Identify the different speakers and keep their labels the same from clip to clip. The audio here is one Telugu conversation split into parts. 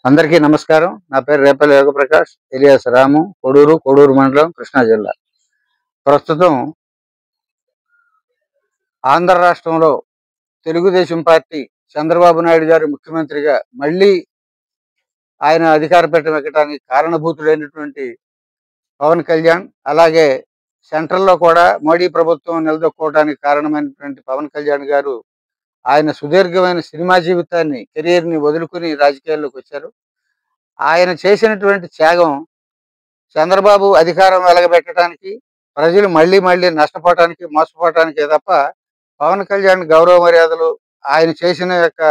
Speaker 1: అందరికీ నమస్కారం. నా పేరు రేపల్లి యోగప్రకాష్ ఎలియాస్ రాము, కోడూరు మండలం, కృష్ణా జిల్లా. ప్రస్తుతం ఆంధ్ర రాష్ట్రంలో తెలుగుదేశం పార్టీ చంద్రబాబు నాయుడు గారు ముఖ్యమంత్రిగా మళ్ళీ ఆయన అధికార పీఠం ఎక్కడానికి కారణభూతుడైనటువంటి పవన్ కళ్యాణ్, అలాగే సెంట్రల్లో కూడా మోడీ ప్రభుత్వం నిలదొక్కుకోవడానికి కారణమైనటువంటి పవన్ కళ్యాణ్ గారు ఆయన సుదీర్ఘమైన సినిమా జీవితాన్ని, కెరీర్ని వదులుకుని రాజకీయాల్లోకి వచ్చారు. ఆయన చేసినటువంటి త్యాగం చంద్రబాబు అధికారం వెలగబెట్టడానికి, ప్రజలు మళ్ళీ మళ్ళీ నష్టపోవటానికి, మోసపోవటానికే తప్ప పవన్ కళ్యాణ్ గౌరవ మర్యాదలు, ఆయన చేసిన యొక్క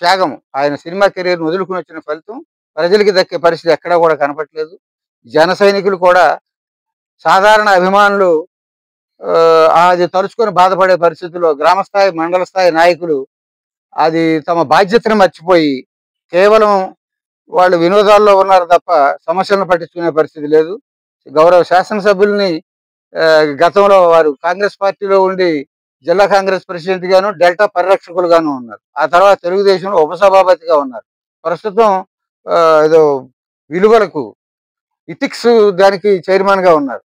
Speaker 1: త్యాగం, ఆయన సినిమా కెరీర్‌ని వదులుకొని వచ్చిన ఫలితం ప్రజలకి దక్కే పరిస్థితి ఎక్కడా కూడా కనపట్లేదు. జన సైనికులు కూడా, సాధారణ అభిమానులు అది తలుచుకొని బాధపడే పరిస్థితుల్లో గ్రామ స్థాయి, మండల స్థాయి నాయకులు అది తమ బాధ్యతను మర్చిపోయి కేవలం వాళ్ళు వినోదాల్లో ఉన్నారు తప్ప సమస్యలను పట్టించుకునే పరిస్థితి లేదు. గౌరవ శాసనసభ్యుల్ని గతంలో వారు కాంగ్రెస్ పార్టీలో ఉండి జిల్లా కాంగ్రెస్ ప్రెసిడెంట్ గాను, డెల్టా పరిరక్షకులుగాను ఉన్నారు. ఆ తర్వాత తెలుగుదేశంలో ఉపసభాపతిగా ఉన్నారు. ప్రస్తుతం ఏదో విలువలకు, ఇథిక్స్ దానికి చైర్మన్ గా ఉన్నారు.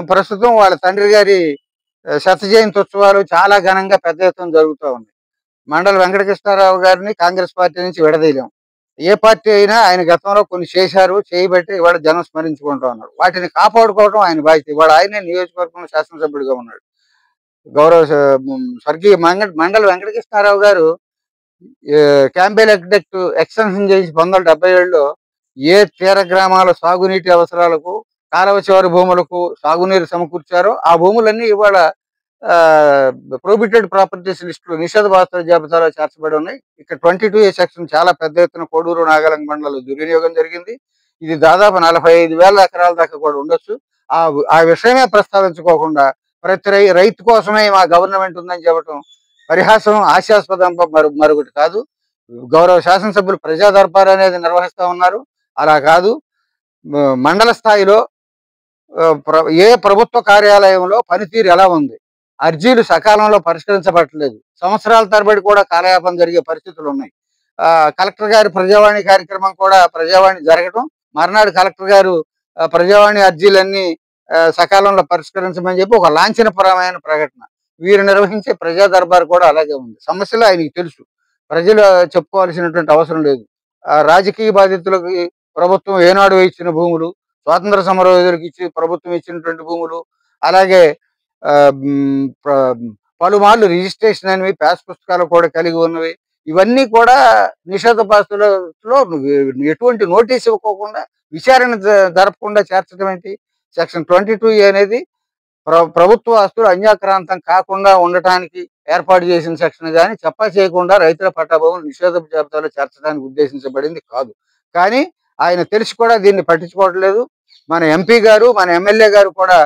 Speaker 1: ప్రస్తుతం వాళ్ళ తండ్రి గారి శత జయంతి ఉత్సవాలు చాలా ఘనంగా పెద్ద ఎత్తున జరుగుతూ ఉన్నాయి. మండల వెంకటకృష్ణారావు గారిని కాంగ్రెస్ పార్టీ నుంచి విడదీయలేం. ఏ పార్టీ అయినా ఆయన గతంలో కొన్ని చేశారు, చేయబట్టి ఇవాళ జనం స్మరించుకుంటూ ఉన్నారు. వాటిని కాపాడుకోవడం ఆయన బాధ్యత. ఇవాళ ఆయనే నియోజకవర్గంలో శాసనసభ్యుడిగా ఉన్నాడు. గౌరవ స్వర్గీయ మండల వెంకటకృష్ణారావు గారు క్యాంపెయిన్ ఎగ్డెక్ట్ ఎక్స్టెన్షన్ చేసి 1977లో ఏ తీర గ్రామాల సాగునీటి అవసరాలకు, కాలవ చివరి భూములకు సాగునీరు సమకూర్చారో ఆ భూములన్నీ ఇవాళ ప్రొహిబిటెడ్ ప్రాపర్టీస్ లిస్టులో, నిషేధ బాధితుల జాబితాలో చేర్చబడి ఉన్నాయి. ఇక్కడ 22A సెక్షన్ చాలా పెద్ద ఎత్తున కోడూరు, నాగలంగ మండలంలో దుర్వినియోగం జరిగింది. ఇది దాదాపు 45,000 ఎకరాల దాకా కూడా ఉండొచ్చు. ఆ విషయమే ప్రస్తావించుకోకుండా ప్రతి రైతు కోసమే మా గవర్నమెంట్ ఉందని చెప్పడం పరిహాసం, హాస్యాస్పదం మరొకటి కాదు. గౌరవ శాసనసభ్యులు ప్రజా దర్బార్ అనేది నిర్వహిస్తా ఉన్నారు. అలా కాదు, మండల స్థాయిలో ఏ ప్రభుత్వ కార్యాలయంలో పనితీరు ఎలా ఉంది, అర్జీలు సకాలంలో పరిష్కరించబడట్లేదు, సంవత్సరాల తరబడి కూడా కాలయాపన జరిగే పరిస్థితులు ఉన్నాయి. కలెక్టర్ గారి ప్రజావాణి కార్యక్రమం కూడా ప్రజావాణి జరగటం, మర్నాడు కలెక్టర్ గారు ప్రజావాణి అర్జీలన్నీ సకాలంలో పరిష్కరించమని చెప్పి ఒక లాంఛనపరమైన ప్రకటన. వీరు నిర్వహించే ప్రజా దర్బార్ కూడా అలాగే ఉంది. సమస్యలు ఆయనకి తెలుసు, ప్రజలు చెప్పుకోవాల్సినటువంటి అవసరం లేదు. రాజకీయ బాధితులకి ప్రభుత్వం ఏనాడు ఇచ్చిన భూములు, స్వాతంత్ర సమరయోధులకు ప్రభుత్వం ఇచ్చినటువంటి భూములు, అలాగే పలుమార్లు రిజిస్ట్రేషన్ అనేవి, ప్యాస్ పుస్తకాలు కూడా కలిగి ఉన్నవి, ఇవన్నీ కూడా నిషేధపాస్తులలో ఎటువంటి నోటీస్ ఇవ్వకోకుండా, విచారణ జరపకుండా చేర్చడం ఏంటి? సెక్షన్ 22A అనేది ప్రభుత్వ ఆస్తులు అన్యాక్రాంతం కాకుండా ఉండటానికి ఏర్పాటు చేసిన సెక్షన్ కానీ, చెప్పా చేయకుండా రైతుల పట్టాభూములు నిషేధపు జాబితాలో చేర్చడానికి ఉద్దేశించబడింది కాదు. కానీ ఆయన తెలిసి కూడా దీన్ని పట్టించుకోవట్లేదు. మన ఎంపీ గారు, మన ఎమ్మెల్యే గారు కూడా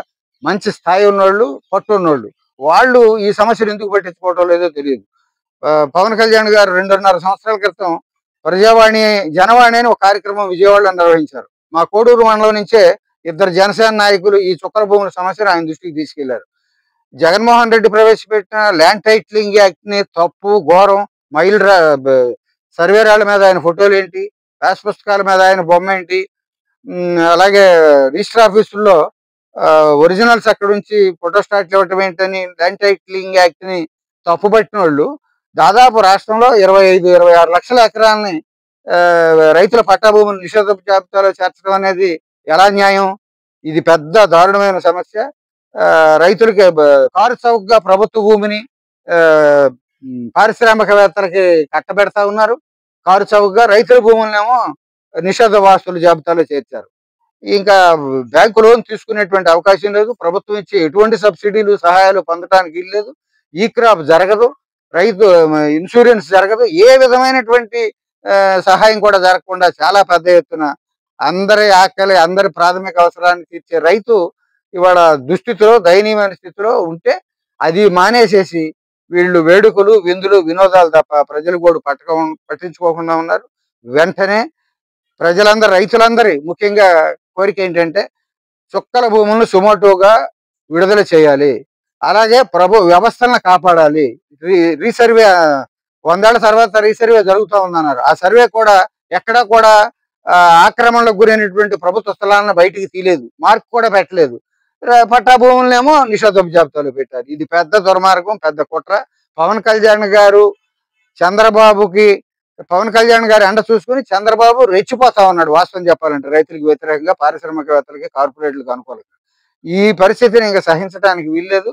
Speaker 1: మంచి స్థాయి ఉన్నోళ్ళు, పట్టున్నోళ్ళు. వాళ్ళు ఈ సమస్యలు ఎందుకు పట్టించుకోవటం లేదో తెలియదు. పవన్ కళ్యాణ్ గారు 2.5 సంవత్సరాల క్రితం ప్రజావాణి, జనవాణి అని ఒక కార్యక్రమం విజయవాడలో నిర్వహించారు. మా కోడూరు మండలం నుంచే 2 జనసేన నాయకులు ఈ చుక్కల భూముల సమస్యను ఆయన దృష్టికి తీసుకెళ్లారు. జగన్మోహన్ రెడ్డి ప్రవేశపెట్టిన ల్యాండ్ టైటిలింగ్ యాక్ట్ ని తప్పు, ఘోరం, సర్వేరాళ్ళ మీద ఆయన ఫోటోలు ఏంటి, ప్యాస్ పుస్తకాల మీద ఆయన బొమ్మ ఏంటి, అలాగే రిజిస్టర్ ఆఫీసుల్లో ఒరిజినల్స్ అక్కడ నుంచి ఫోటోస్టాట్లు ఇవ్వటం ఏంటని ల్యాండ్ టైటిలింగ్ యాక్ట్ ని తప్పుపట్టిన వాళ్ళు దాదాపు రాష్ట్రంలో 25-26 లక్షల ఎకరాలని రైతుల పట్టాభూములు నిషేధ జాబితాలో చేర్చడం అనేది ఎలా న్యాయం? ఇది పెద్ద దారుణమైన సమస్య. రైతులకి కారు చౌకగా ప్రభుత్వ భూమిని పారిశ్రామికవేత్తలకి కట్టబెడతా ఉన్నారు. కారు చౌకగా రైతుల భూములనేమో నిషేధ వాస్తుల జాబితాలో చేర్చారు. ఇంకా బ్యాంకు లోన్ తీసుకునేటువంటి అవకాశం లేదు. ప్రభుత్వం ఇచ్చే ఎటువంటి సబ్సిడీలు, సహాయాలు పొందడానికి లేదు. ఈ క్రాప్ జరగదు, రైతు ఇన్సూరెన్స్ జరగదు, ఏ విధమైనటువంటి సహాయం కూడా జరగకుండా చాలా పెద్ద ఎత్తున అందరి ఆకలి, అందరి ప్రాథమిక అవసరాన్ని తీర్చే రైతు ఇవాళ దుస్థితిలో, దయనీయమైన స్థితిలో ఉంటే అది మానేసేసి వీళ్ళు వేడుకలు, విందులు, వినోదాలు తప్ప ప్రజలు కూడా పట్టించుకోకుండా ఉన్నారు. వెంటనే ప్రజలందరూ, రైతులందరి ముఖ్యంగా కోరిక ఏంటంటే చుక్కల భూములను సుమోటోగా విడుదల చేయాలి. అలాగే వ్యవస్థలను కాపాడాలి. రీసర్వే 100 ఏళ్ల తర్వాత రీసర్వే జరుగుతూ ఉందన్నారు. ఆ సర్వే కూడా ఎక్కడా కూడా ఆక్రమణలకు గురైనటువంటి ప్రభుత్వ స్థలాలను బయటికి తీయలేదు, మార్క్ కూడా పెట్టలేదు. పట్టా భూములనేమో నిషేధపు జాబితాలో పెట్టారు. ఇది పెద్ద దుర్మార్గం, పెద్ద కుట్ర. పవన్ కళ్యాణ్ గారు చంద్రబాబుకి పవన్ కళ్యాణ్ గారి అండ చూసుకుని చంద్రబాబు రెచ్చిపోతా ఉన్నాడు. వాస్తవం చెప్పాలంటే రైతులకు వ్యతిరేకంగా, పారిశ్రామికవేత్తలకి, కార్పొరేట్లకు అనుకూలంగా. ఈ పరిస్థితిని ఇంకా సహించడానికి వీల్లేదు.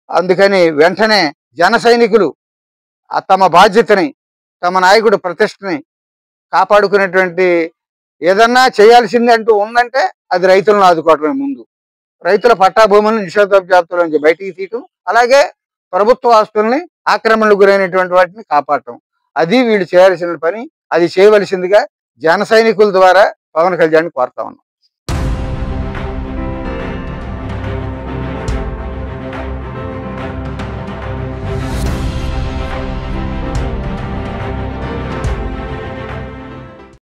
Speaker 1: అందుకని వెంటనే జన సైనికులు తమ బాధ్యతని, తమ నాయకుడు ప్రతిష్టని కాపాడుకునేటువంటి ఏదన్నా చేయాల్సింది అంటూ ఉందంటే అది రైతులను ఆదుకోవటమే. ముందు రైతుల పట్టా భూములను నిషేధ జాబితాలో నుంచి బయటికి తీయటం, అలాగే ప్రభుత్వ ఆస్తుల్ని ఆక్రమణలకు గురైనటువంటి వాటిని కాపాడటం, అది వీళ్ళు చేయాల్సిన పని. అది చేయవలసిందిగా జన సైనికుల ద్వారా పవన్ కళ్యాణ్ కోరుతా ఉన్నాం.